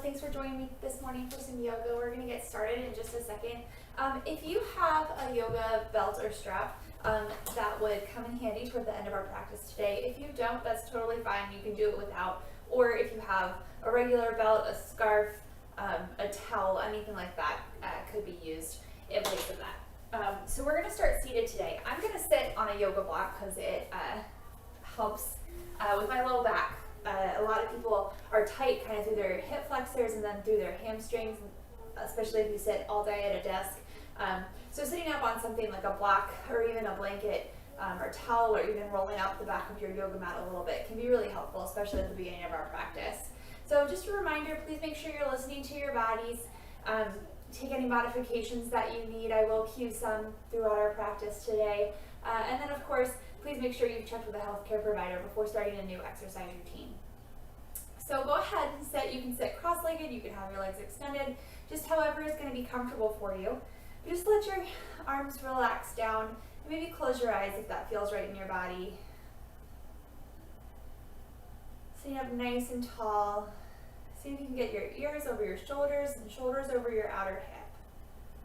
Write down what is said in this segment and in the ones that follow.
Thanks for joining me this morning for some yoga. We're going to get started in just a second. If you have a yoga belt or strap, that would come in handy toward the end of our practice today. If you don't, that's totally fine. You can do it without. Or if you have a regular belt, a scarf, a towel, anything like that could be used in place of that. So we're going to start seated today. I'm going to sit on a yoga block because it helps with my low back. A lot of people are tight kind of through their hip flexors and then through their hamstrings, especially if you sit all day at a desk. So sitting up on something like a block or even a blanket or towel or even rolling out the back of your yoga mat a little bit can be really helpful, especially at the beginning of our practice. So just a reminder, please make sure you're listening to your bodies. Take any modifications that you need. I will cue some throughout our practice today. And then of course, please make sure you've checked with a healthcare provider before starting a new exercise routine. So go ahead and sit. You can sit cross-legged, you can have your legs extended, just however is going to be comfortable for you. Just let your arms relax down, and maybe close your eyes if that feels right in your body. Sitting up nice and tall. See if you can get your ears over your shoulders and shoulders over your outer hip.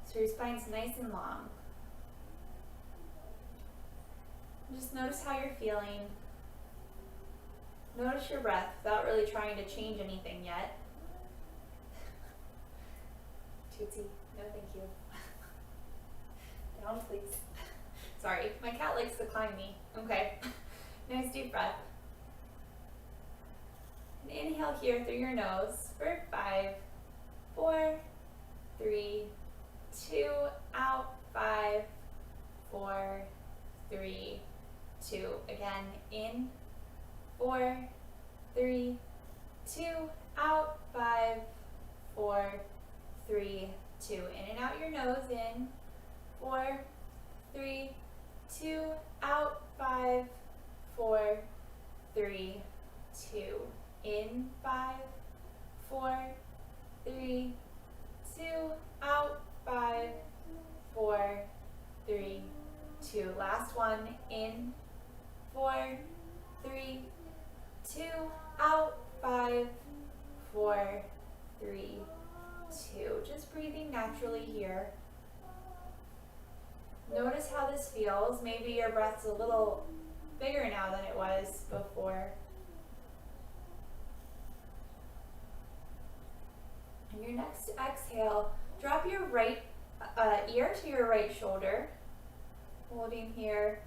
So your spine's nice and long. Just notice how you're feeling. Notice your breath without really trying to change anything yet. Tootsie, no thank you. Down please. Sorry, my cat likes to climb me. Okay, nice deep breath. And inhale here through your nose for 5, 4, 3, 2, out, 5, 4, 3, 2. Again, in, 4, 3, 2, out, 5, 4, 3, 2. In and out your nose, in, 4, 3, 2, out, 5, 4, 3, 2. In, 5, 4, 3, 2, out, 5, 4, 3, 2. Last one, in, 4, 3, 2, out, 5, 4, 3, 2. Just breathing naturally here. Notice how this feels. Maybe your breath's a little bigger now than it was before. And your next exhale, drop your right ear to your right shoulder. Holding here.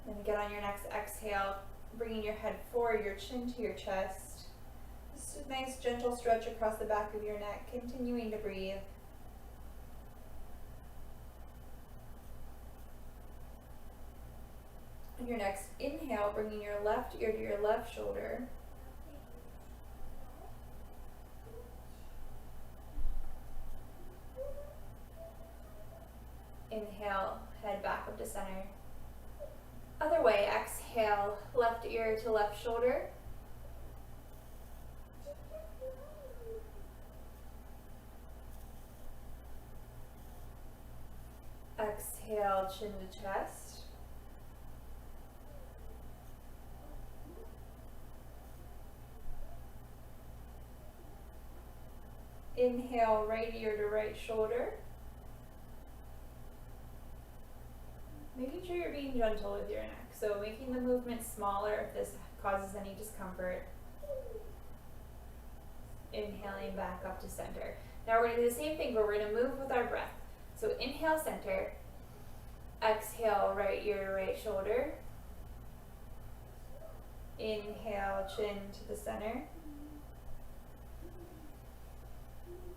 Then again on your next exhale, bringing your head forward, your chin to your chest. Just a nice gentle stretch across the back of your neck, continuing to breathe. On your next inhale, bringing your left ear to your left shoulder. Inhale, head back up to center. Other way, exhale, left ear to left shoulder. Exhale, chin to chest. Inhale, right ear to right shoulder. Making sure you're being gentle with your neck, so making the movement smaller if this causes any discomfort. Inhaling back up to center. Now we're going to do the same thing, but we're going to move with our breath. So inhale, center. Exhale, right ear to right shoulder. Inhale, chin to the center.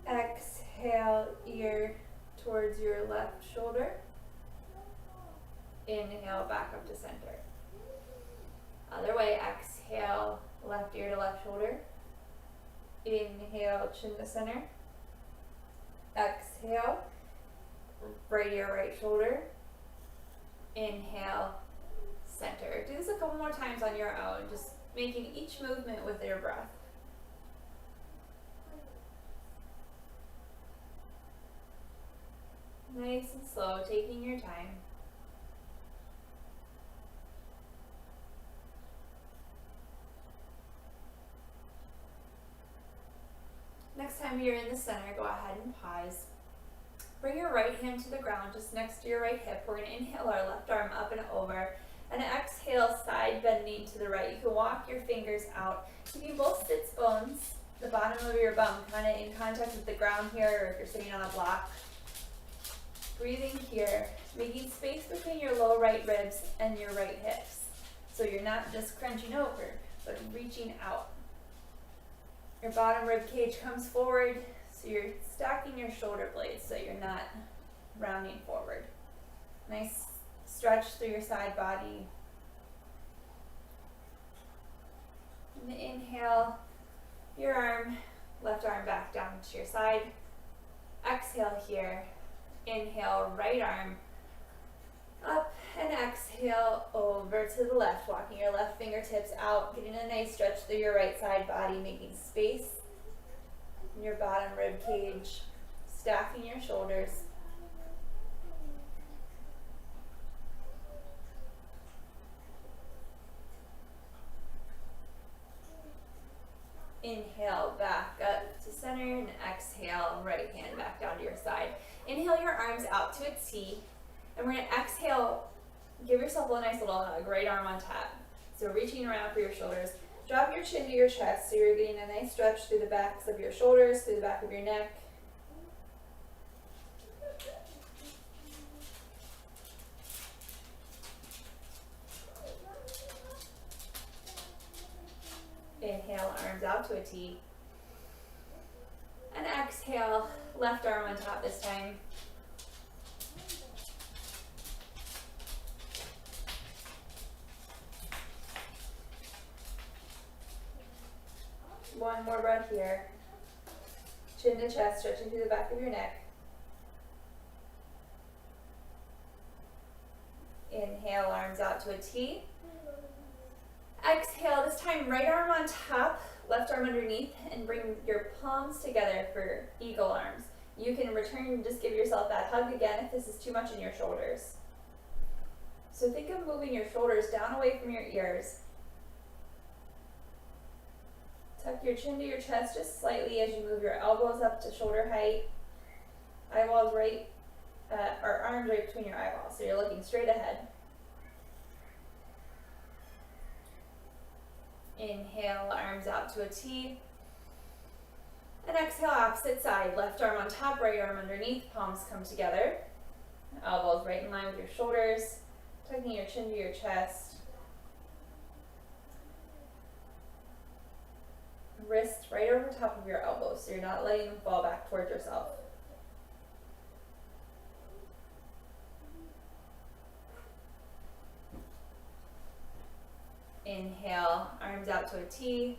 Exhale, ear towards your left shoulder. Inhale, back up to center. Other way, exhale, left ear to left shoulder. Inhale, chin to center. Exhale, right ear, right shoulder. Inhale, center. Do this a couple more times on your own, just making each movement with your breath. Nice and slow, taking your time. time you're in the center, go ahead and pause. Bring your right hand to the ground just next to your right hip. We're going to inhale our left arm up and over. And exhale, side bending to the right. You can walk your fingers out. Keeping both sits bones, the bottom of your bum, kind of in contact with the ground here, or if you're sitting on a block. Breathing here, making space between your low right ribs and your right hips. So you're not just crunching over, but reaching out. Your bottom rib cage comes forward, so you're stacking your shoulder blades so you're not rounding forward. Nice stretch through your side body. And inhale, your arm, left arm back down to your side. Exhale here. Inhale, right arm up, and exhale over to the left, walking your left fingertips out, getting a nice stretch through your right side body, making space in your bottom rib cage, stacking your shoulders. Inhale, back up to center, and exhale, right hand back down to your side. Inhale your arms out to a T, and we're going to exhale, give yourself a nice little hug, right arm on top. So reaching around for your shoulders. Drop your chin to your chest, so you're getting a nice stretch through the backs of your shoulders, through the back of your neck. Inhale, arms out to a T. And exhale, left arm on top this time. One more breath here. Chin to chest, stretching through the back of your neck. Inhale, arms out to a T. Exhale, this time right arm on top, left arm underneath, and bring your palms together for eagle arms. You can return and just give yourself that hug again if this is too much in your shoulders. So think of moving your shoulders down away from your ears. Tuck your chin to your chest just slightly as you move your elbows up to shoulder height. Eyeballs right, or arms right between your eyeballs, so you're looking straight ahead. Inhale, arms out to a T. And exhale, opposite side. Left arm on top, right arm underneath. Palms come together. Elbows right in line with your shoulders. Tucking your chin to your chest. Wrists right over top of your elbows, so you're not letting them fall back towards yourself. Inhale, arms out to a T.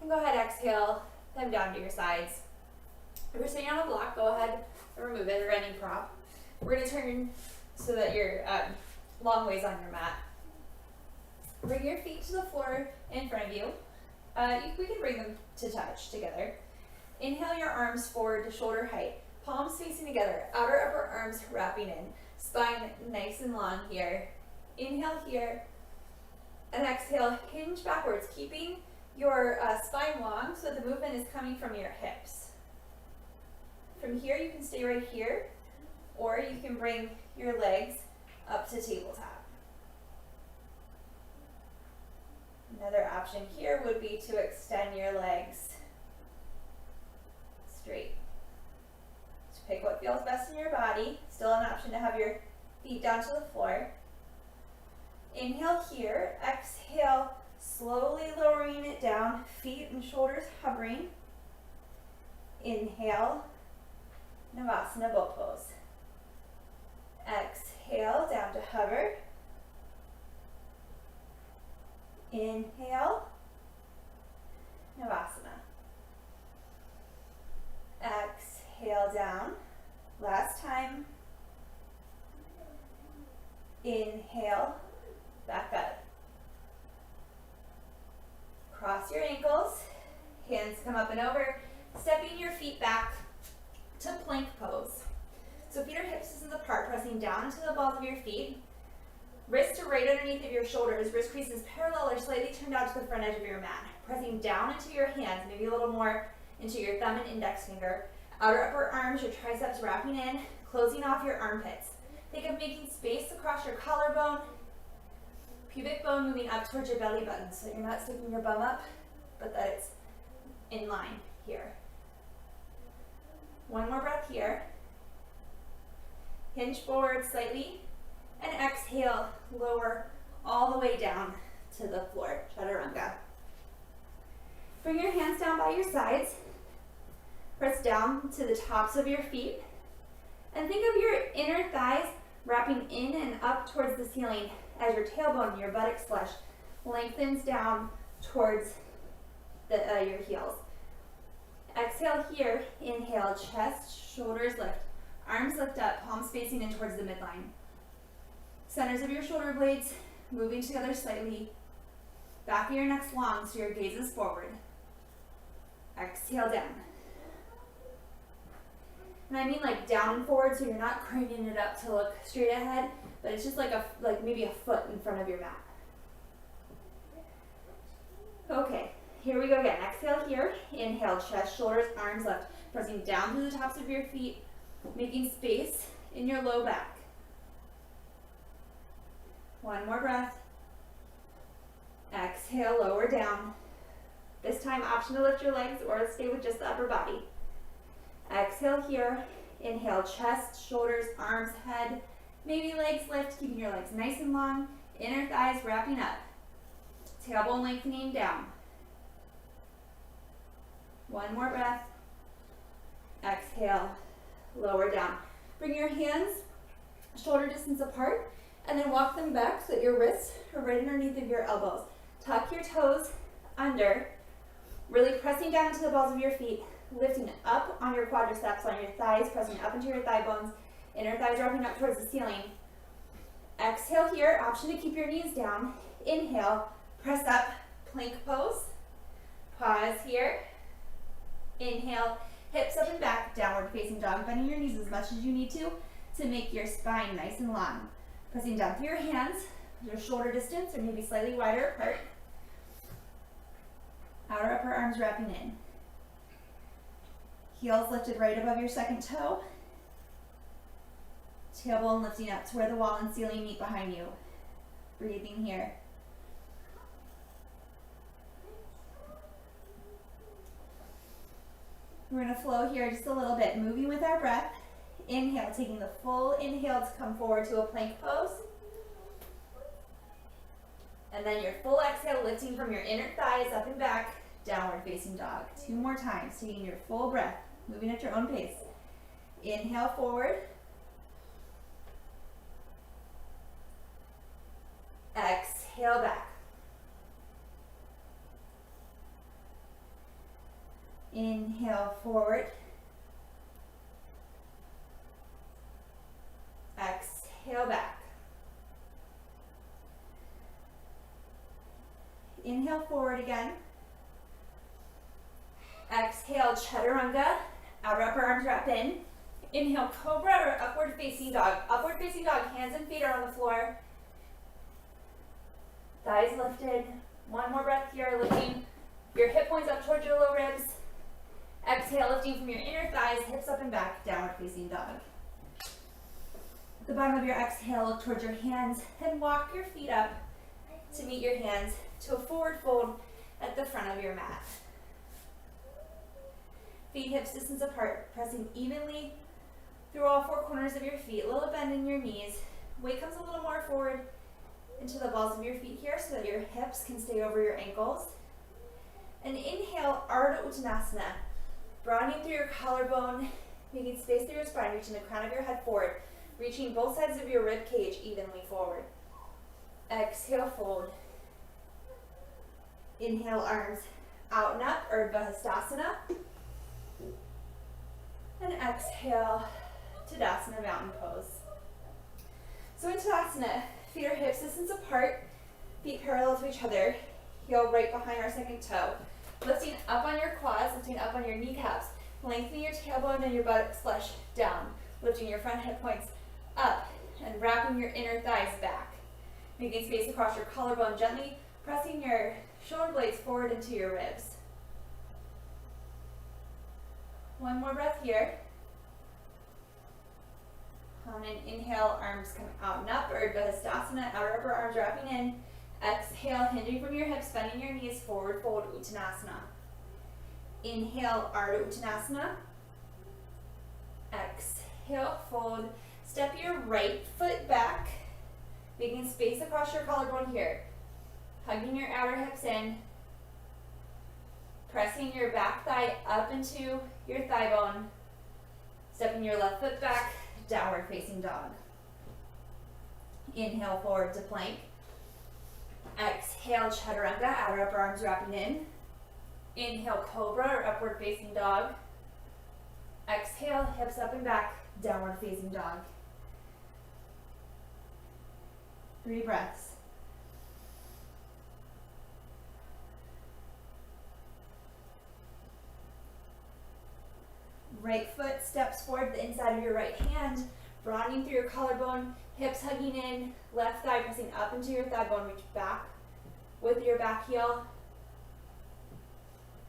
And go ahead, exhale, them down to your sides. If you're sitting on a block, go ahead and remove it, or any prop. We're going to turn so that you're long ways on your mat. Bring your feet to the floor in front of you. We can bring them to touch together. Inhale your arms forward to shoulder height. Palms facing together, outer upper arms wrapping in. Spine nice and long here. Inhale here. And exhale, hinge backwards, keeping your spine long so the movement is coming from your hips. From here, you can stay right here, or you can bring your legs up to tabletop. Another option here would be to extend your legs straight. So pick what feels best in your body. Still an option to have your feet down to the floor. Inhale here, exhale, slowly lowering it down, feet and shoulders hovering. Inhale, Navasana boat pose. Exhale, down to hover. Inhale, Navasana. Exhale down. Last time. Inhale, back up. Cross your ankles, hands come up and over, stepping your feet back to plank pose. So feet are hip distance apart, pressing down into the balls of your feet. Wrists are right underneath of your shoulders, wrist creases parallel or slightly turned out to the front edge of your mat. Pressing down into your hands, maybe a little more into your thumb and index finger. Outer upper arms, your triceps wrapping in, closing off your armpits. Think of making space across your collarbone, pubic bone moving up towards your belly button so you're not sticking your bum up, but that it's in line here. One more breath here. Hinge forward slightly, and exhale, lower all the way down to the floor, chaturanga. Bring your hands down by your sides. Press down to the tops of your feet. And think of your inner thighs wrapping in and up towards the ceiling as your tailbone, your buttocks flesh, lengthens down towards your heels. Exhale here, inhale, chest, shoulders lift, arms lift up, palms facing in towards the midline. Centers of your shoulder blades moving together slightly. Back of your neck's long so your gaze is forward. Exhale down. And I mean like down and forward so you're not craning it up to look straight ahead, but it's just like maybe a foot in front of your mat. Okay, here we go again. Exhale here. Inhale, chest, shoulders, arms lift. Pressing down through the tops of your feet, making space in your low back. One more breath. Exhale, lower down. This time, option to lift your legs or stay with just the upper body. Exhale here. Inhale, chest, shoulders, arms, head. Maybe legs lift, keeping your legs nice and long. Inner thighs wrapping up. Tailbone lengthening down. One more breath. Exhale, lower down. Bring your hands shoulder distance apart and then walk them back so that your wrists are right underneath of your elbows. Tuck your toes under, really pressing down into the balls of your feet, lifting up on your quadriceps, on your thighs, pressing up into your thigh bones, inner thighs wrapping up towards the ceiling. Exhale here, option to keep your knees down. Inhale, press up, plank pose. Pause here. Inhale, hips up and back, downward facing dog, bending your knees as much as you need to make your spine nice and long. Pressing down through your hands, your shoulder distance or maybe slightly wider apart. Outer upper arms wrapping in. Heels lifted right above your second toe. Tailbone lifting up to where the wall and ceiling meet behind you. Breathing here. We're going to flow here just a little bit, moving with our breath. Inhale, taking the full inhale to come forward to a plank pose. And then your full exhale, lifting from your inner thighs up and back, downward facing dog. 2 more times, taking your full breath, moving at your own pace. Inhale forward. Exhale back. Inhale forward. Exhale back. Inhale forward again. Exhale, chaturanga. Outer upper arms wrap in. Inhale, cobra or upward facing dog. Upward facing dog, hands and feet are on the floor. Thighs lifted. One more breath here, lifting your hip points up towards your low ribs. Exhale, lifting from your inner thighs, hips up and back, downward facing dog. At the bottom of your exhale, look towards your hands and walk your feet up to meet your hands to a forward fold at the front of your mat. Feet hips distance apart, pressing evenly through all 4 corners of your feet. A little bend in your knees. Weight comes a little more forward into the balls of your feet here so that your hips can stay over your ankles. And inhale, Ardha Uttanasana. Broadening through your collarbone, making space through your spine, reaching the crown of your head forward, reaching both sides of your rib cage evenly forward. Exhale, fold. Inhale, arms out and up, Urdhva Hastasana. And exhale, Tadasana, mountain pose. So in Tadasana, feet are hips distance apart, feet parallel to each other, heel right behind our second toe. Lifting up on your quads, lifting up on your kneecaps, lengthening your tailbone and your buttocks flush down, lifting your front hip points up and wrapping your inner thighs back. Making space across your collarbone, gently pressing your shoulder blades forward into your ribs. One more breath here. On an inhale, arms come out and up, Urdhva Hastasana, outer upper arms wrapping in. Exhale, hinging from your hips, bending your knees, forward fold, Uttanasana. Inhale, Ardha Uttanasana. Exhale, fold. Step your right foot back, making space across your collarbone here. Hugging your outer hips in. Pressing your back thigh up into your thigh bone. Stepping your left foot back, downward facing dog. Inhale, forward to plank. Exhale, chaturanga, outer upper arms wrapping in. Inhale, cobra or upward facing dog. Exhale, hips up and back, downward facing dog. 3 breaths. Right foot steps forward, the inside of your right hand, broadening through your collarbone, hips hugging in, left thigh pressing up into your thigh bone, reach back with your back heel.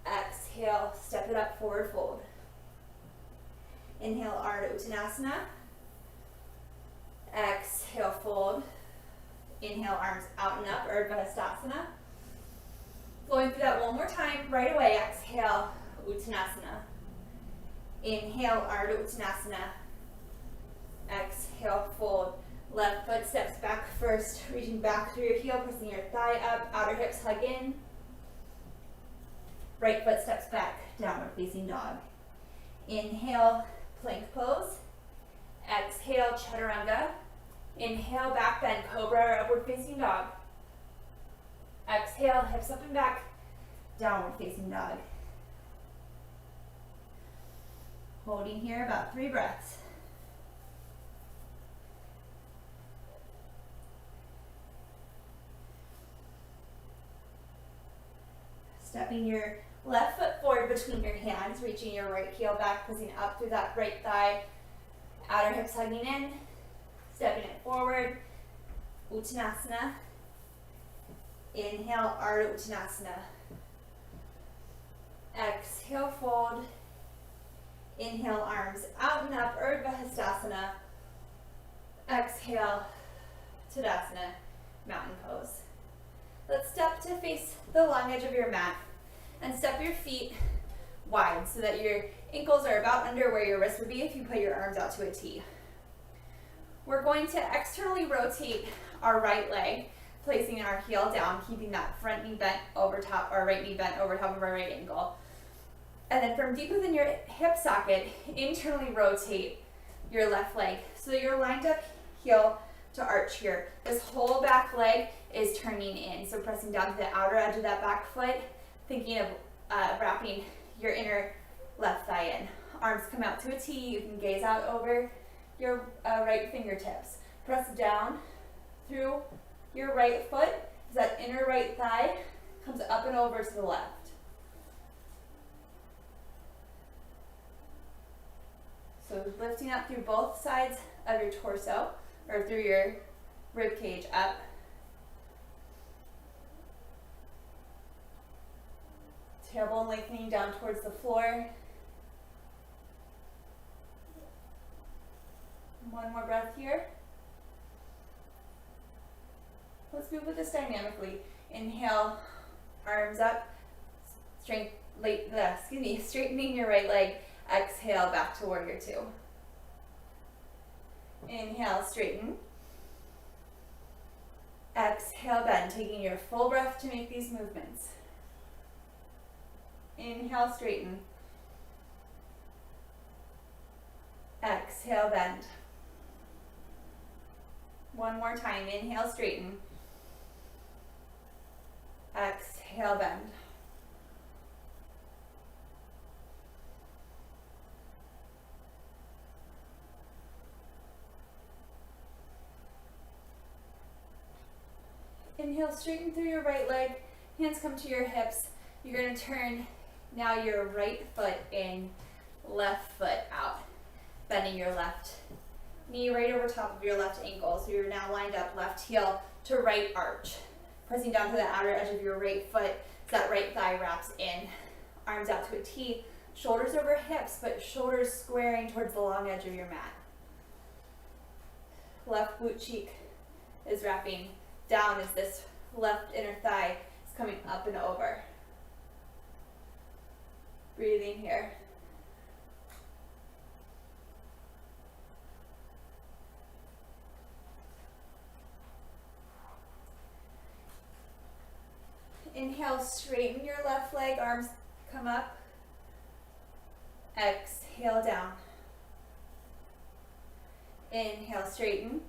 Exhale, step it up, forward fold. Inhale, Ardha Uttanasana. Exhale, fold. Inhale, arms out and up, Urdhva Hastasana. Flowing through that one more time, right away, exhale, Uttanasana. Inhale, Ardha Uttanasana. Exhale, fold. Left foot steps back first, reaching back through your heel, pressing your thigh up, outer hips hug in. Right foot steps back, downward facing dog. Inhale, plank pose. Exhale, chaturanga. Inhale, back bend, cobra or upward facing dog. Exhale, hips up and back, downward facing dog. Holding here about 3 breaths. Stepping your left foot forward between your hands, reaching your right heel back, pressing up through that right thigh, outer hips hugging in, stepping it forward, Uttanasana. Inhale, Ardha Uttanasana. Exhale, fold. Inhale, arms out and up, Urdhva Hastasana. Exhale, Tadasana, mountain pose. Let's step to face the long edge of your mat and step your feet wide so that your ankles are about under where your wrists would be if you put your arms out to a T. We're going to externally rotate our right leg, placing our heel down, keeping that front knee bent over top, our right knee bent over top of our right ankle. And then from deep within your hip socket, internally rotate your left leg so that you're lined up heel to arch here. This whole back leg is turning in, so pressing down to the outer edge of that back foot, thinking of wrapping your inner left thigh in. Arms come out to a T, you can gaze out over your right fingertips. Press down through your right foot as that inner right thigh comes up and over to the left. So lifting up through both sides of your torso, or through your rib cage up. Tailbone lengthening down towards the floor. One more breath here. Let's move with this dynamically. Inhale, arms up, straightening your right leg. Exhale, back to warrior 2. Inhale, straighten. Exhale, bend, taking your full breath to make these movements. Inhale, straighten. Exhale, bend. One more time. Inhale, straighten. Exhale, bend. Inhale, straighten through your right leg. Hands come to your hips. You're going to turn now your right foot in, left foot out. Bending your left knee right over top of your left ankle. So you're now lined up, left heel to right arch. Pressing down to the outer edge of your right foot so that right thigh wraps in. Arms out to a T, Shoulders over hips, but shoulders squaring towards the long edge of your mat. Left boot cheek is wrapping down as this left inner thigh is coming up and over. Breathing here. Inhale, straighten your left leg, arms come up. Exhale, down. Inhale, straighten.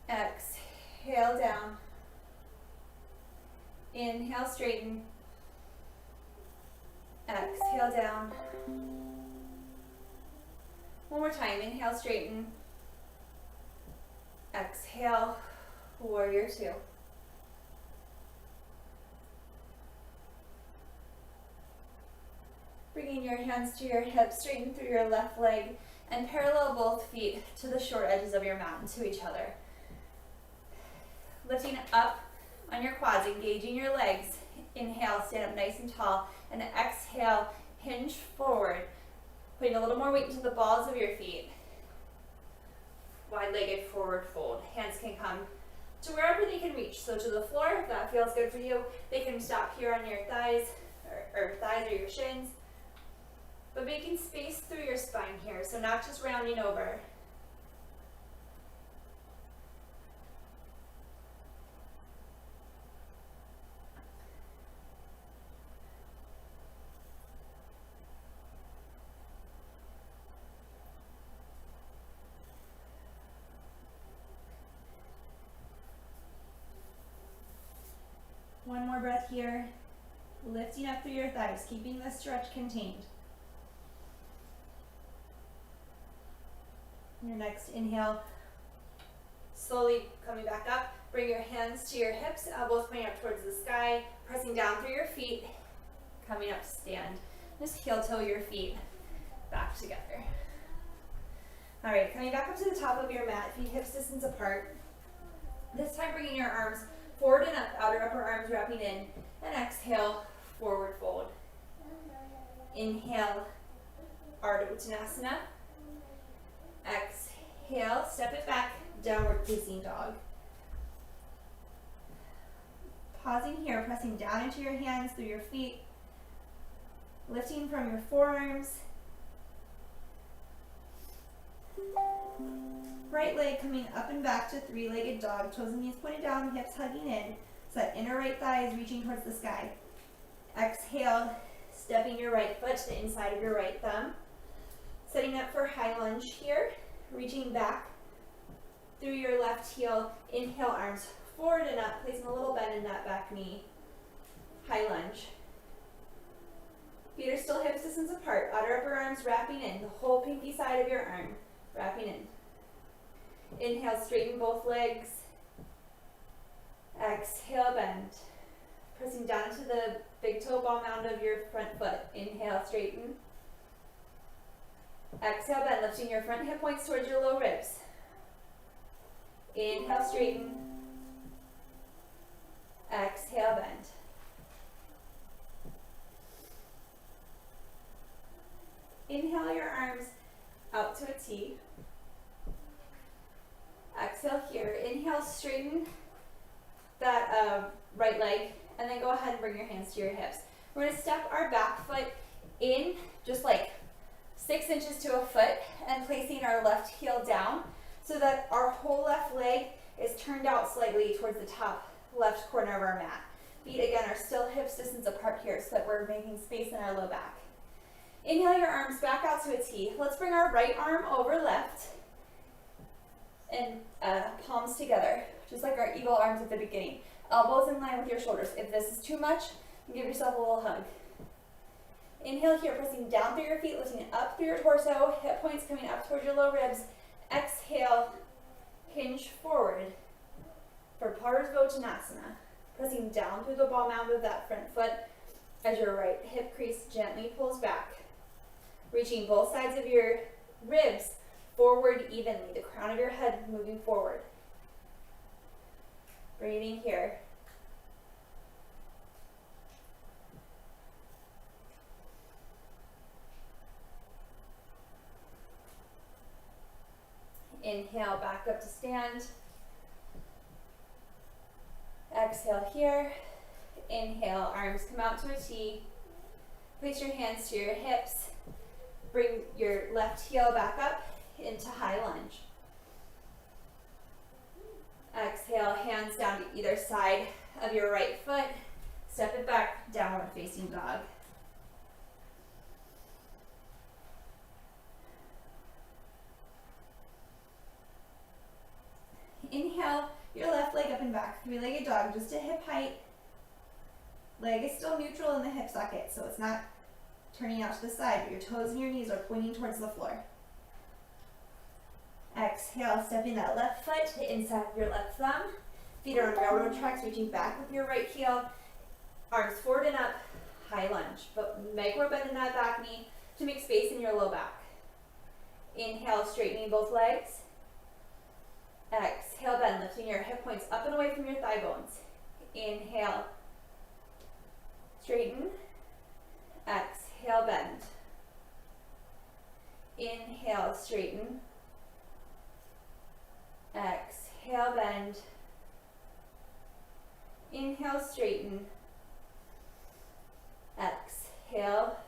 Exhale, down. Inhale, straighten. Exhale, down. One more time. Inhale, straighten. Exhale, warrior two. Bringing your hands to your hips, straighten through your left leg, and parallel both feet to the short edges of your mat and to each other. Lifting up on your quads, engaging your legs. Inhale, stand up nice and tall, and exhale, hinge forward, putting a little more weight into the balls of your feet. Wide-legged forward fold. Hands can come to wherever they can reach. So to the floor, if that feels good for you. They can stop here on your thighs, or your shins. But making space through your spine here, so not just rounding over. One more breath here, lifting up through your thighs, keeping the stretch contained. Your next inhale, slowly coming back up, bring your hands to your hips, elbows pointing up towards the sky, pressing down through your feet, coming up to stand. Just heel toe your feet back together. All right, coming back up to the top of your mat, feet hips distance apart. This time bringing your arms forward and up, outer upper arms wrapping in, and exhale, forward fold. Inhale, Ardha Uttanasana. Exhale, step it back, downward facing dog. Pausing here, pressing down into your hands through your feet, lifting from your forearms. Right leg coming up and back to three-legged dog, toes and knees pointed down, hips hugging in, so that inner right thigh is reaching towards the sky. Exhale, stepping your right foot to the inside of your right thumb. Setting up for high lunge here, reaching back through your left heel. Inhale, arms forward and up, placing a little bend in that back knee. High lunge. Feet are still hips distance apart, outer upper arms wrapping in, the whole pinky side of your arm wrapping in. Inhale, straighten both legs. Exhale, bend. Pressing down to the big toe ball mound of your front foot. Inhale, straighten. Exhale, bend, lifting your front hip points towards your low ribs. Inhale, straighten. Exhale, bend. Inhale your arms out to a T. Exhale here. Inhale, straighten that right leg, and then go ahead and bring your hands to your hips. We're going to step our back foot in just like 6 inches to a foot and placing our left heel down so that our whole left leg is turned out slightly towards the top left corner of our mat. Feet again are still hips distance apart here so that we're making space in our low back. Inhale your arms back out to a T. Let's bring our right arm over left and palms together, just like our eagle arms at the beginning. Elbows in line with your shoulders. If this is too much, give yourself a little hug. Inhale here, pressing down through your feet, lifting up through your torso, hip points coming up towards your low ribs. Exhale, hinge forward for Parsvottanasana. Pressing down through the ball mound of that front foot as your right hip crease gently pulls back. Reaching both sides of your ribs forward evenly, the crown of your head moving forward. Breathing here. Inhale, back up to stand. Exhale here. Inhale, arms come out to a T. Place your hands to your hips. Bring your left heel back up into high lunge. Exhale, hands down to either side of your right foot. Step it back, downward facing dog. Inhale, your left leg up and back, three-legged dog, just to hip height. Leg is still neutral in the hip socket, so it's not turning out to the side, but your toes and your knees are pointing towards the floor. Exhale, stepping that left foot to inside of your left thumb. Feet are on railroad tracks, reaching back with your right heel. Arms forward and up, high lunge. But micro bend in that back knee to make space in your low back. Inhale, straightening both legs. Exhale, bend, lifting your hip points up and away from your thigh bones. Inhale, straighten. Exhale, bend. Inhale, straighten. Exhale, bend. Inhale, straighten. Exhale,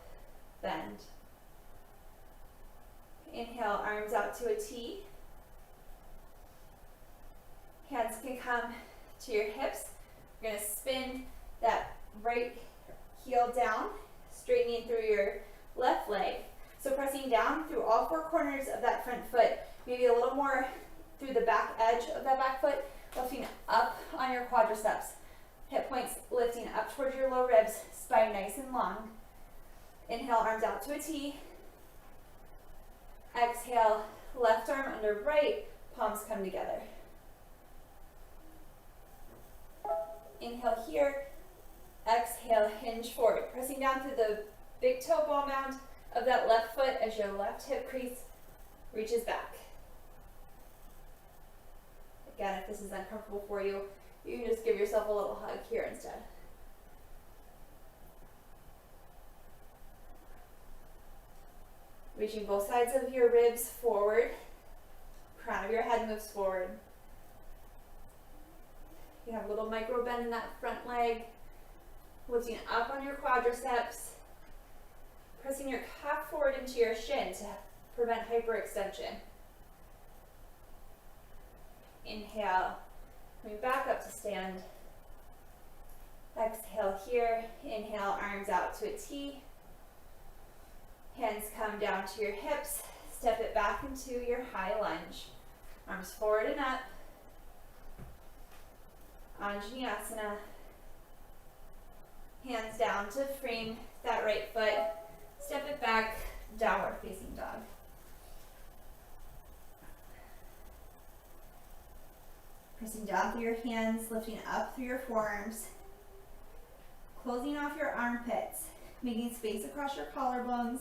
bend. Inhale, arms out to a T. Hands can come to your hips. You're going to spin that right heel down, straightening through your left leg. So pressing down through all four corners of that front foot, maybe a little more through the back edge of that back foot, lifting up on your quadriceps. Hip points lifting up towards your low ribs, spine nice and long. Inhale, arms out to a T. Exhale, left arm under right, palms come together. Inhale here. Exhale, hinge forward, pressing down through the big toe ball mound of that left foot as your left hip crease reaches back. Again, if this is uncomfortable for you, you can just give yourself a little hug here instead. Reaching both sides of your ribs forward. Crown of your head moves forward. You have a little micro bend in that front leg. Lifting up on your quadriceps. Pressing your calf forward into your shin to prevent hyperextension. Inhale, coming back up to stand. Exhale here. Inhale, arms out to a T. Hands come down to your hips. Step it back into your high lunge. Arms forward and up. Anjaneyasana. Hands down to frame that right foot. Step it back, downward facing dog. Pressing down through your hands, lifting up through your forearms. Closing off your armpits, making space across your collarbones.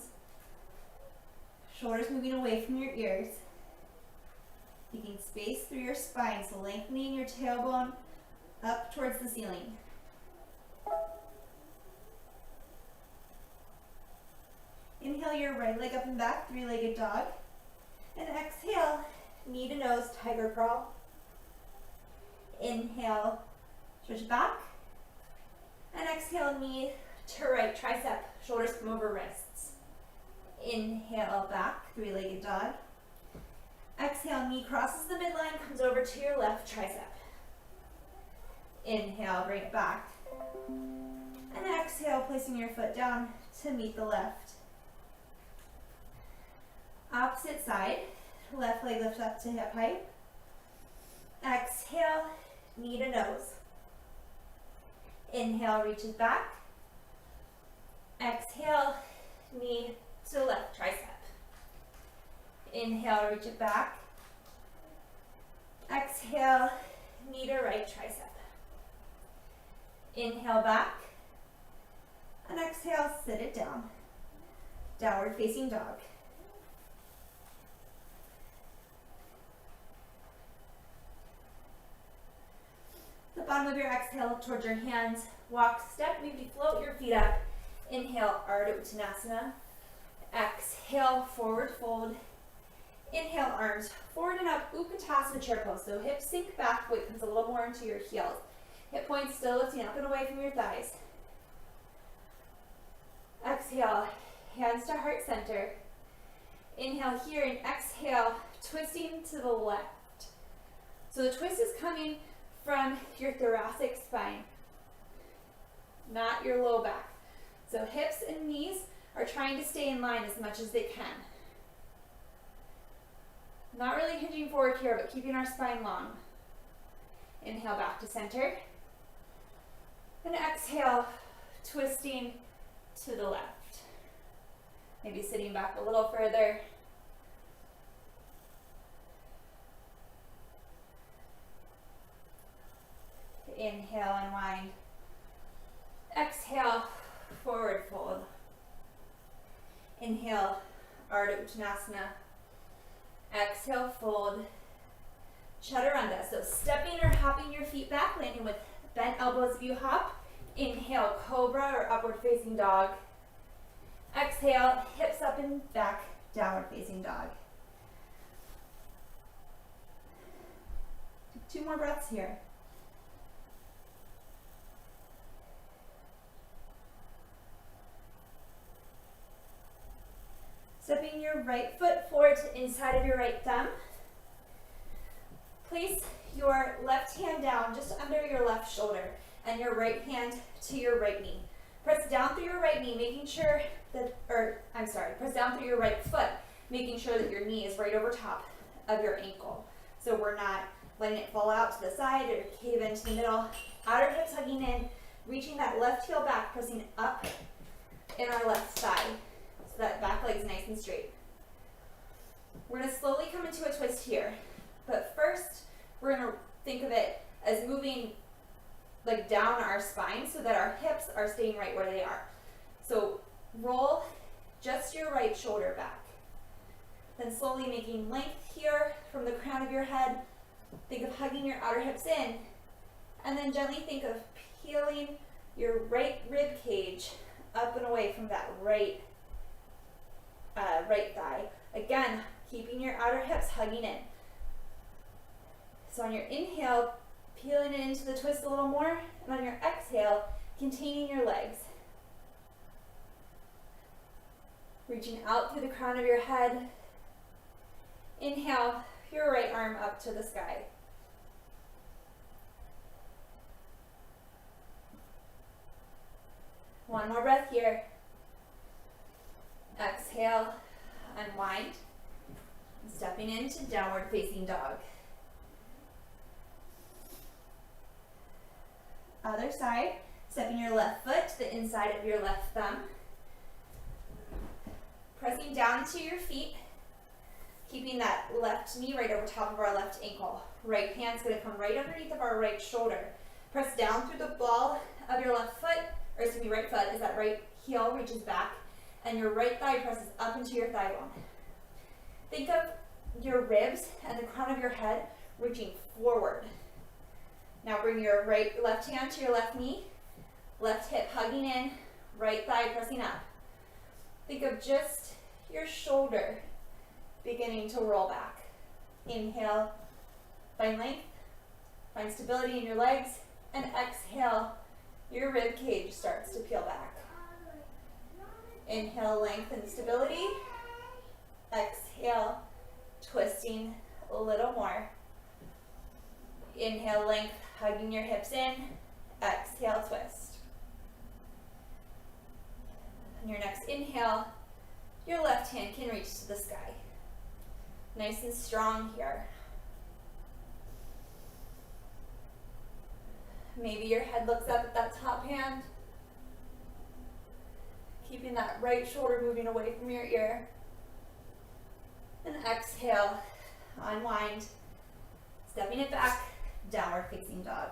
Shoulders moving away from your ears. Taking space through your spine, so lengthening your tailbone up towards the ceiling. Inhale your right leg up and back, three-legged dog. And exhale, knee to nose, tiger crawl. Inhale, switch back. And exhale, knee to right tricep, shoulders come over wrists. Inhale, back, three-legged dog. Exhale, knee crosses the midline, comes over to your left tricep. Inhale, bring it back. And exhale, placing your foot down to meet the left. Opposite side, left leg lifts up to hip height. Exhale, knee to nose. Inhale, reaches back. Exhale, knee to left tricep. Inhale, reach it back. Exhale, knee to right tricep. Inhale back. And exhale, sit it down. Downward facing dog. The bottom of your exhale towards your hands. Walk, step, maybe float your feet up. Inhale, Ardha Uttanasana. Exhale, forward fold. Inhale, arms forward and up, Utkatasana chair pose. So hips sink back, weight comes a little more into your heels. Hip points still lifting up and away from your thighs. Exhale, hands to heart center. Inhale here and exhale, twisting to the left. So the twist is coming from your thoracic spine, not your low back. So hips and knees are trying to stay in line as much as they can. Not really hinging forward here, but keeping our spine long. Inhale back to center. And exhale, twisting to the left. Maybe sitting back a little further. Inhale, unwind. Exhale, forward fold. Inhale, Ardha Uttanasana. Exhale, fold. Chaturanga. So stepping or hopping your feet back, landing with bent elbows if you hop. Inhale, cobra or upward facing dog. Exhale, hips up and back, downward facing dog. Two more breaths here. Stepping your right foot forward to the inside of your right thumb. Place your left hand down just under your left shoulder and your right hand to your right knee. Press down through your right knee, making sure that, press down through your right foot, making sure that your knee is right over top of your ankle. So we're not letting it fall out to the side or cave into the middle. Outer hips hugging in, reaching that left heel back, pressing up in our left thigh. So that back leg is nice and straight. We're gonna slowly come into a twist here. But first, we're gonna think of it as moving like down our spine so that our hips are staying right where they are. So roll just your right shoulder back. Then slowly making length here from the crown of your head. Think of hugging your outer hips in. And then gently think of peeling your right rib cage up and away from that right thigh. Again, keeping your outer hips hugging in. So on your inhale, peeling it into the twist a little more, and on your exhale, containing your legs. Reaching out through the crown of your head. Inhale, your right arm up to the sky. One more breath here. Exhale, unwind. Stepping into downward facing dog. Other side, stepping your left foot to the inside of your left thumb. Pressing down to your feet, keeping that left knee right over top of our left ankle. Right hand's gonna come right underneath of our right shoulder. Press down through the ball of your left foot, or excuse me, right foot as that right heel reaches back, and your right thigh presses up into your thigh bone. Think of your ribs and the crown of your head reaching forward. Now bring your left hand to your left knee, left hip hugging in, right thigh pressing up. Think of just your shoulder beginning to roll back. Inhale, find length, find stability in your legs, and exhale, your rib cage starts to peel back. Inhale, length and stability. Exhale, twisting a little more. Inhale, length, hugging your hips in. Exhale, twist. On your next inhale, your left hand can reach to the sky. Nice and strong here. Maybe your head looks up at that top hand. Keeping that right shoulder moving away from your ear. And exhale, unwind. Stepping it back, downward facing dog.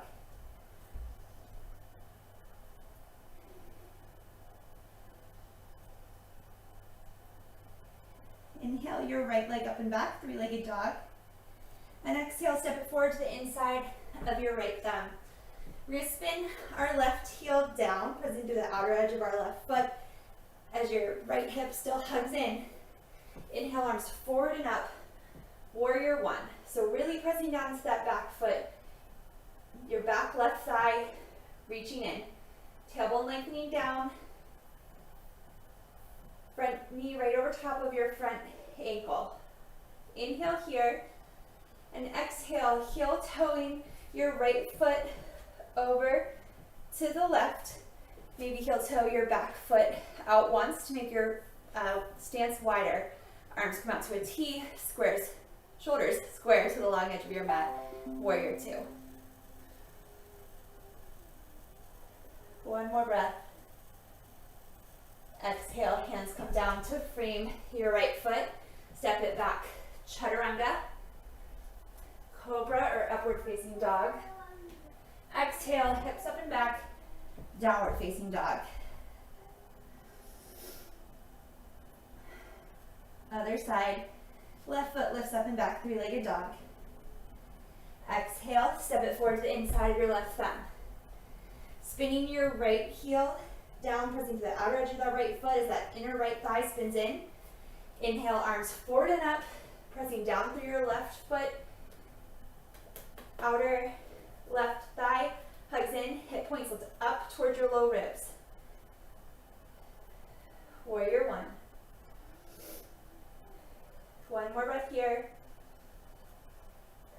Inhale your right leg up and back, three-legged dog. And exhale, step it forward to the inside of your right thumb. We're gonna spin our left heel down, pressing through the outer edge of our left foot as your right hip still hugs in. Inhale, arms forward and up, Warrior one. So really pressing down into that back foot, your back left thigh reaching in, tailbone lengthening down, front knee right over top of your front ankle. Inhale here, and exhale, heel toeing your right foot over to the left. Maybe heel toe your back foot out once to make your stance wider. Arms come out to a T, squares, shoulders square to the long edge of your mat. Warrior two. One more breath. Exhale, hands come down to frame your right foot. Step it back, chaturanga, cobra or upward facing dog. Exhale, hips up and back, downward facing dog. Other side, left foot lifts up and back, three-legged dog. Exhale, step it forward to the inside of your left thumb. Spinning your right heel down, pressing to the outer edge of the right foot as that inner right thigh spins in. Inhale, arms forward and up, pressing down through your left foot. Outer left thigh hugs in, hip points lift up towards your low ribs. Warrior one. One more breath here.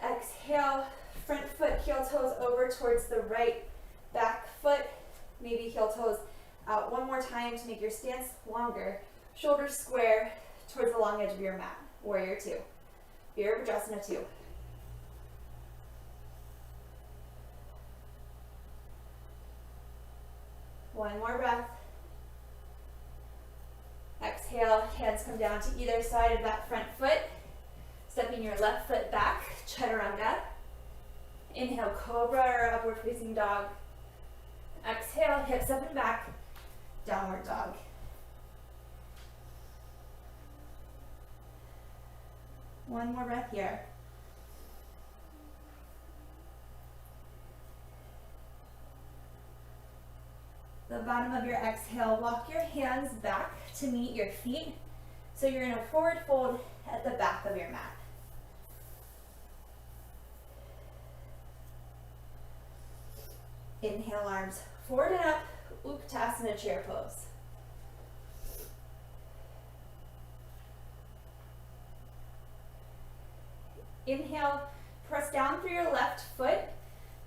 Exhale, front foot, heel toes over towards the right back foot. Maybe heel toes out one more time to make your stance longer. Shoulders square towards the long edge of your mat. Warrior two. Virabhadrasana two. One more breath. Exhale, hands come down to either side of that front foot. Stepping your left foot back, chaturanga. Inhale, cobra or upward facing dog. Exhale, hips up and back, downward dog. One more breath here. The bottom of your exhale, walk your hands back to meet your feet. So you're in a forward fold at the back of your mat. Inhale, arms forward and up, Utkatasana chair pose. Inhale, press down through your left foot,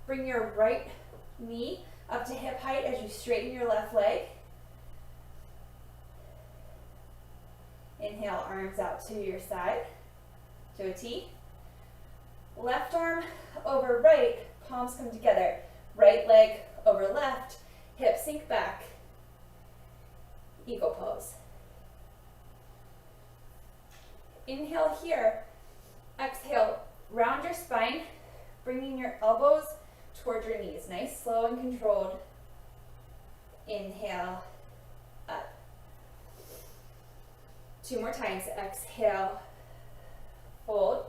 bring your right knee up to hip height as you straighten your left leg. Inhale, arms out to your side, to a T. Left arm over right, palms come together. Right leg over left, hips sink back. Eagle pose. Inhale here. Exhale, round your spine, bringing your elbows towards your knees. Nice, slow and controlled. Inhale, up. Two more times. Exhale, fold.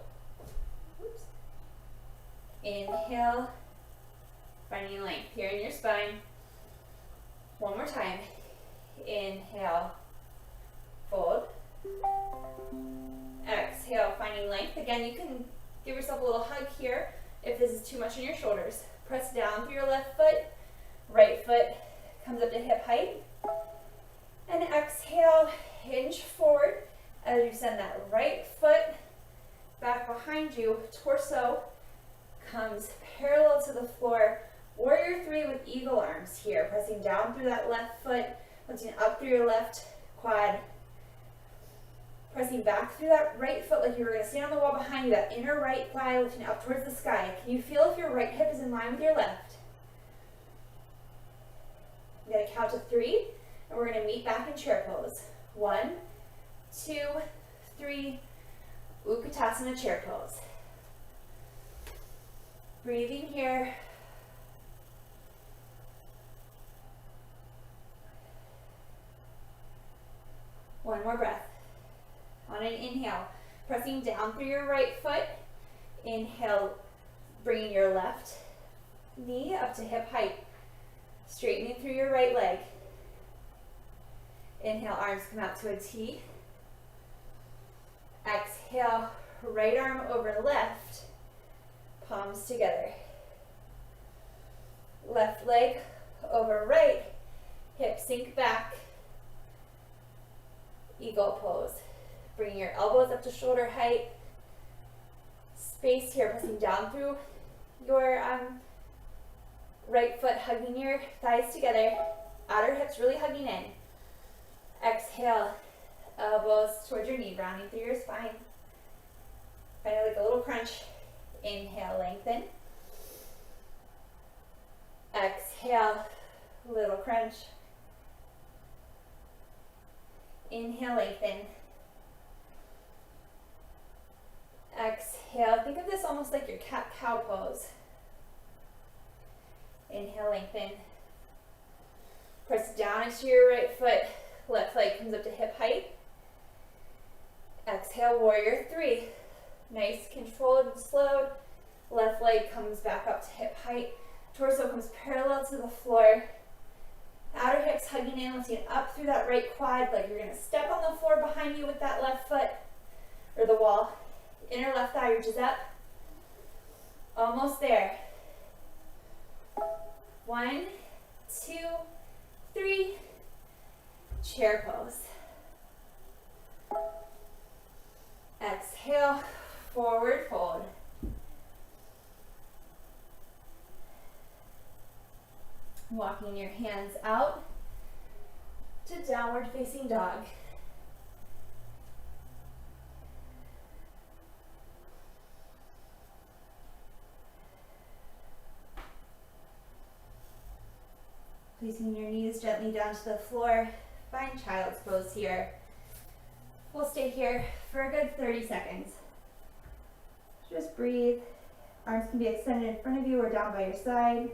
Oops. Inhale, finding length here in your spine. One more time. Inhale, fold. Exhale, finding length. Again, you can give yourself a little hug here if this is too much on your shoulders. Press down through your left foot. Right foot comes up to hip height. And exhale, hinge forward as you send that right foot back behind you. Torso comes parallel to the floor. Warrior three with eagle arms here. Pressing down through that left foot, lifting up through your left quad. Pressing back through that right foot like you were going to stand on the wall behind you. That inner right thigh lifting up towards the sky. Can you feel if your right hip is in line with your left? You're going to count to 3, and we're going to meet back in chair pose. 1, 2, 3, Utkatasana chair pose. Breathing here. One more breath. On an inhale, pressing down through your right foot. Inhale, bringing your left knee up to hip height. Straightening through your right leg. Inhale, arms come out to a T. Exhale, right arm over left, palms together. Left leg over right, hips sink back, eagle pose. Bring your elbows up to shoulder height. Space here, pressing down through your right foot, hugging your thighs together. Outer hips really hugging in. Exhale, elbows towards your knee, rounding through your spine. Kind of like a little crunch. Inhale, lengthen. Exhale, little crunch. Inhale, lengthen. Exhale, think of this almost like your cat-cow pose. Inhale, lengthen. Press down into your right foot. Left leg comes up to hip height. Exhale, warrior three. Nice, controlled and slowed. Left leg comes back up to hip height. Torso comes parallel to the floor. Outer hips hugging in, lifting up through that right quad, like you're gonna step on the floor behind you with that left foot, or the wall. Inner left thigh reaches up. Almost there. 1, 2, 3. Chair pose. Exhale, forward fold. Walking your hands out to downward facing dog. Placing your knees gently down to the floor. Find child's pose here. We'll stay here for a good 30 seconds. Just breathe. Arms can be extended in front of you or down by your side.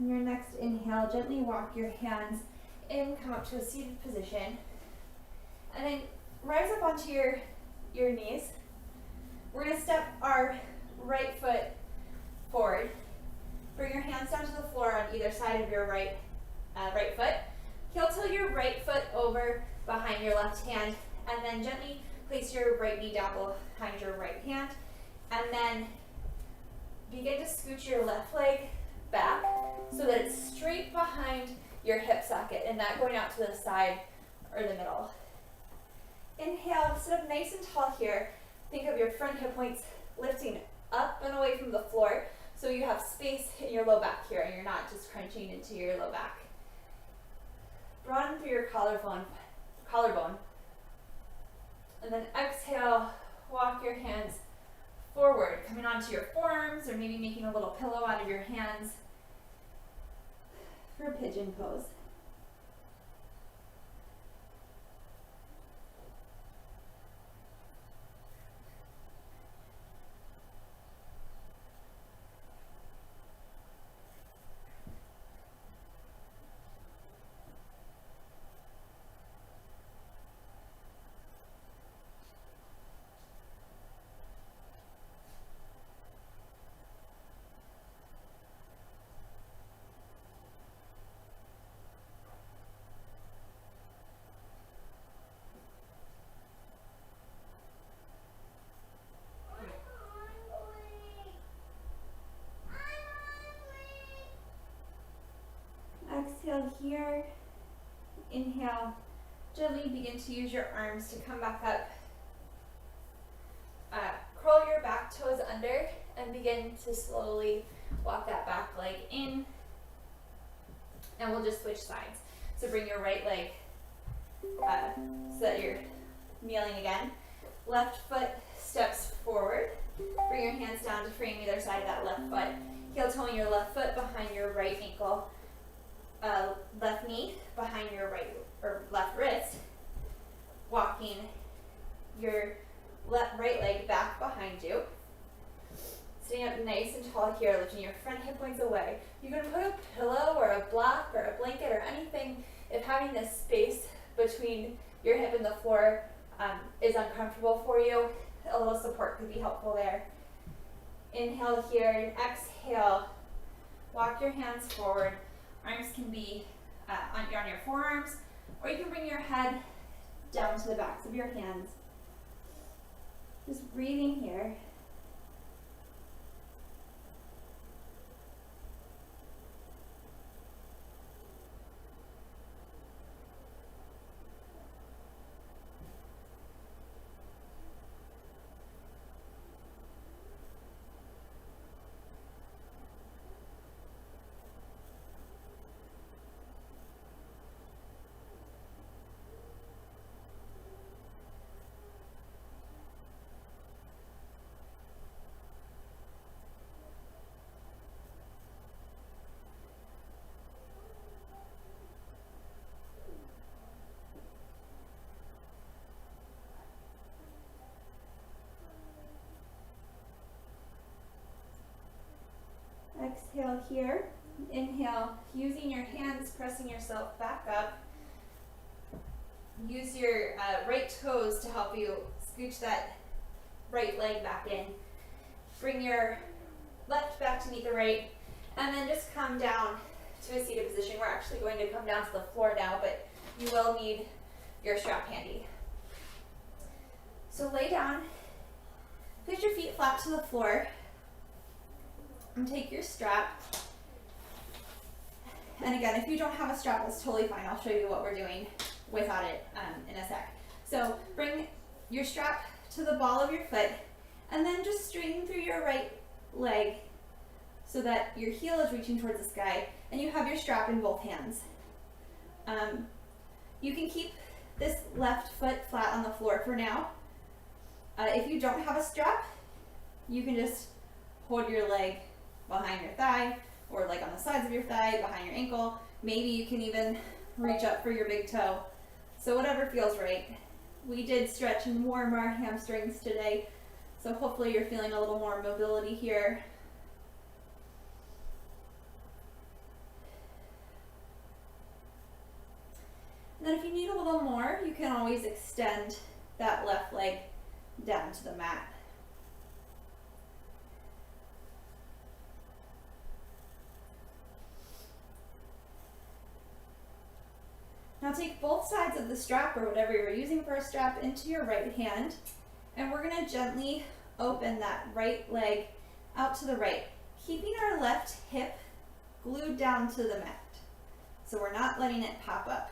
On your next inhale, gently walk your hands in, come up to a seated position, and then rise up onto your knees. We're going to step our right foot forward. Bring your hands down to the floor on either side of your right foot. Heel till your right foot over behind your left hand, and then gently place your right knee down behind your right hand, and then begin to scoot your left leg back so that it's straight behind your hip socket and not going out to the side or the middle. Inhale, sit up nice and tall here. Think of your front hip points lifting up and away from the floor so you have space in your low back here and you're not just crunching into your low back. Broaden through your collarbone. And then exhale, walk your hands forward, coming onto your forearms or maybe making a little pillow out of your hands for pigeon pose. Exhale here. Inhale. Gently begin to use your arms to come back up. Curl your back toes under and begin to slowly walk that back leg in. And we'll just switch sides. So bring your right leg so that you're kneeling again. Left foot steps forward. Bring your hands down to frame either side of that left foot. Heel toeing your left foot behind your right ankle. Left knee behind your right or left wrist. Walking your right leg back behind you. Sitting up nice and tall here, lifting your front hip points away. You can put a pillow or a block or a blanket or anything if having this space between your hip and the floor is uncomfortable for you. A little support could be helpful there. Inhale here and exhale. Walk your hands forward. Arms can be on your forearms, or you can bring your head down to the backs of your hands. Just breathing here. Exhale here. Inhale, using your hands, pressing yourself back up. Use your right toes to help you scooch that right leg back in. Bring your left back to meet the right, and then just come down to a seated position. We're actually going to come down to the floor now, but you will need your strap handy. So lay down, put your feet flat to the floor, and take your strap. And again, if you don't have a strap, that's totally fine. I'll show you what we're doing without it in a sec. So bring your strap to the ball of your foot, and then just straighten through your right leg so that your heel is reaching towards the sky, and you have your strap in both hands. You can keep this left foot flat on the floor for now. If you don't have a strap, you can just hold your leg behind your thigh, or like on the sides of your thigh, behind your ankle. Maybe you can even reach up for your big toe. So whatever feels right. We did stretch and warm our hamstrings today, so hopefully you're feeling a little more mobility here. And then if you need a little more, you can always extend that left leg down to the mat. Now take both sides of the strap, or whatever you're using for a strap, into your right hand, and we're going to gently open that right leg out to the right, keeping our left hip glued down to the mat. So we're not letting it pop up.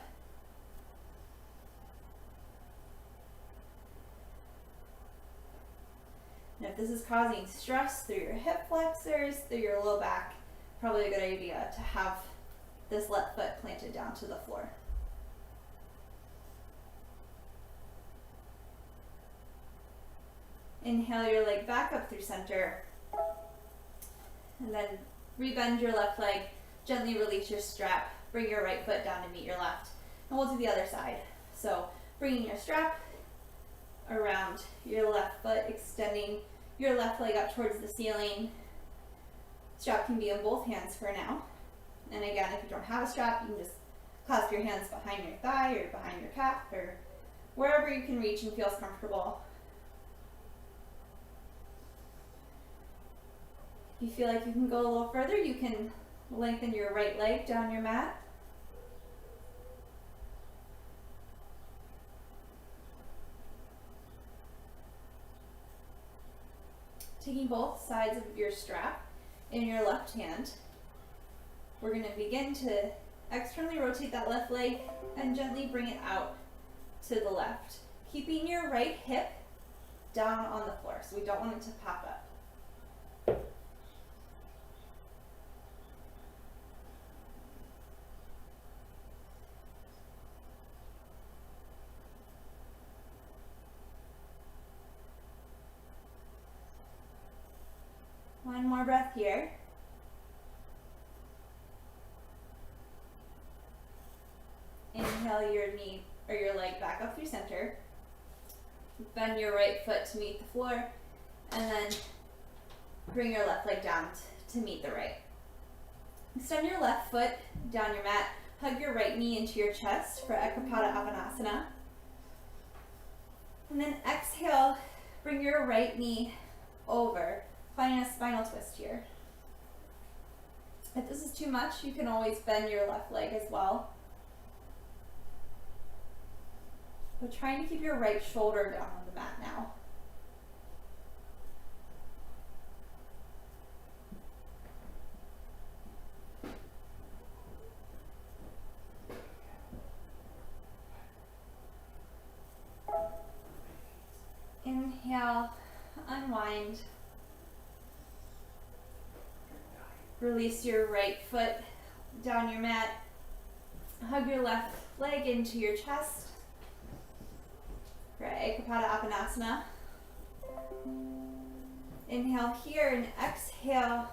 And if this is causing stress through your hip flexors, through your low back, probably a good idea to have this left foot planted down to the floor. Inhale your leg back up through center, and then rebend your left leg, gently release your strap, bring your right foot down to meet your left, and we'll do the other side. So bringing your strap around your left foot, extending your left leg up towards the ceiling. Strap can be in both hands for now. And again, if you don't have a strap, you can just clasp your hands behind your thigh or behind your calf, or wherever you can reach and feels comfortable. If you feel like you can go a little further, you can lengthen your right leg down your mat. Taking both sides of your strap in your left hand, we're going to begin to externally rotate that left leg and gently bring it out to the left, keeping your right hip down on the floor, so we don't want it to pop up. One more breath here. Inhale your knee or your leg back up through center. Bend your right foot to meet the floor, and then bring your left leg down to meet the right. Extend your left foot down your mat. Hug your right knee into your chest for Ekapada Avanasana. And then exhale, bring your right knee over, finding a spinal twist here. If this is too much, you can always bend your left leg as well. But trying to keep your right shoulder down on the mat now. Inhale, unwind. Release your right foot down your mat. Hug your left leg into your chest. For Ekapada Apanasana. Inhale here and exhale.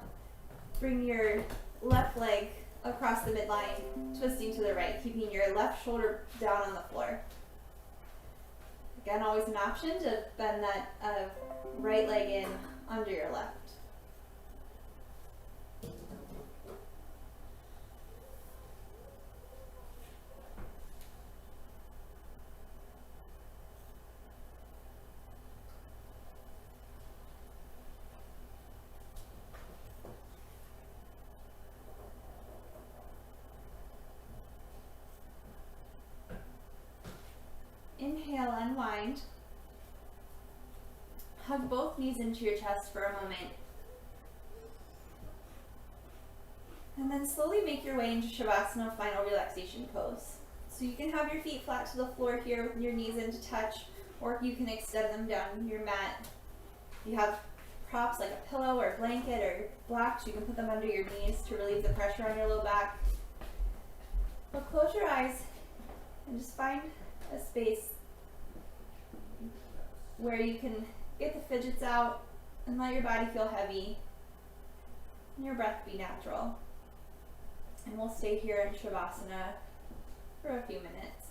Bring your left leg across the midline, twisting to the right, keeping your left shoulder down on the floor. Again, always an option to bend that right leg in under your left. Inhale, unwind. Hug both knees into your chest for a moment. And then slowly make your way into Shavasana, final relaxation pose. So you can have your feet flat to the floor here with your knees into touch, or you can extend them down your mat. If you have props like a pillow or a blanket or blocks, you can put them under your knees to relieve the pressure on your low back. But close your eyes and just find a space where you can get the fidgets out and let your body feel heavy and your breath be natural. And we'll stay here in Shavasana for a few minutes.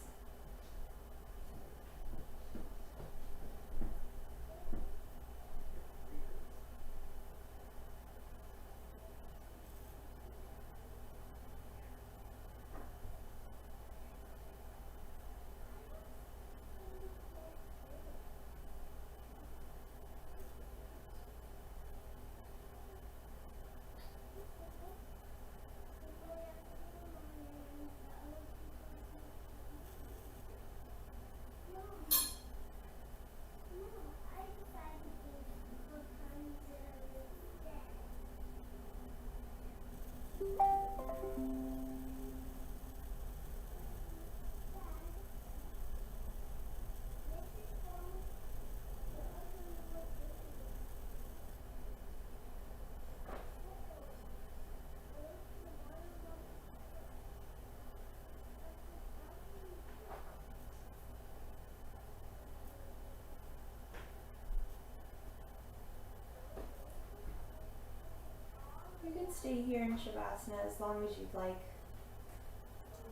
You can stay here in Shavasana as long as you'd like.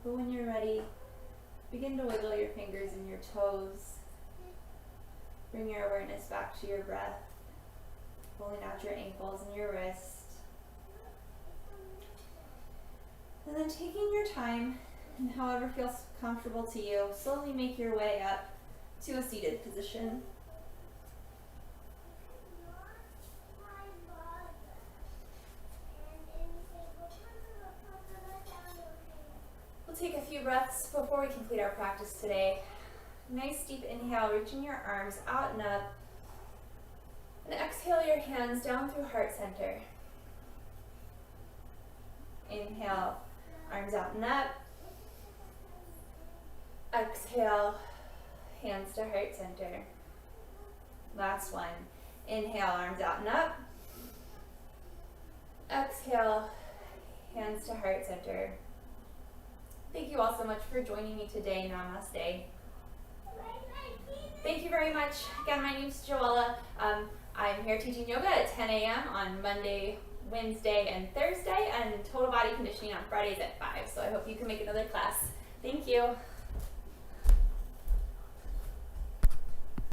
But when you're ready, begin to wiggle your fingers and your toes. Bring your awareness back to your breath, pulling out your ankles and your wrist. And then taking your time, and however feels comfortable to you, slowly make your way up to a seated position. We'll take a few breaths before we complete our practice today. Nice deep inhale, reaching your arms out and up. And exhale your hands down through heart center. Inhale, arms out and up. Exhale, hands to heart center. Last one. Inhale, arms out and up. Exhale, hands to heart center. Thank you all so much for joining me today. Namaste. Thank you very much. Again, my name is Joella. I'm here teaching yoga at 10 a.m. on Monday, Wednesday, and Thursday, and total body conditioning on Fridays at 5. So I hope you can make another class. Thank you.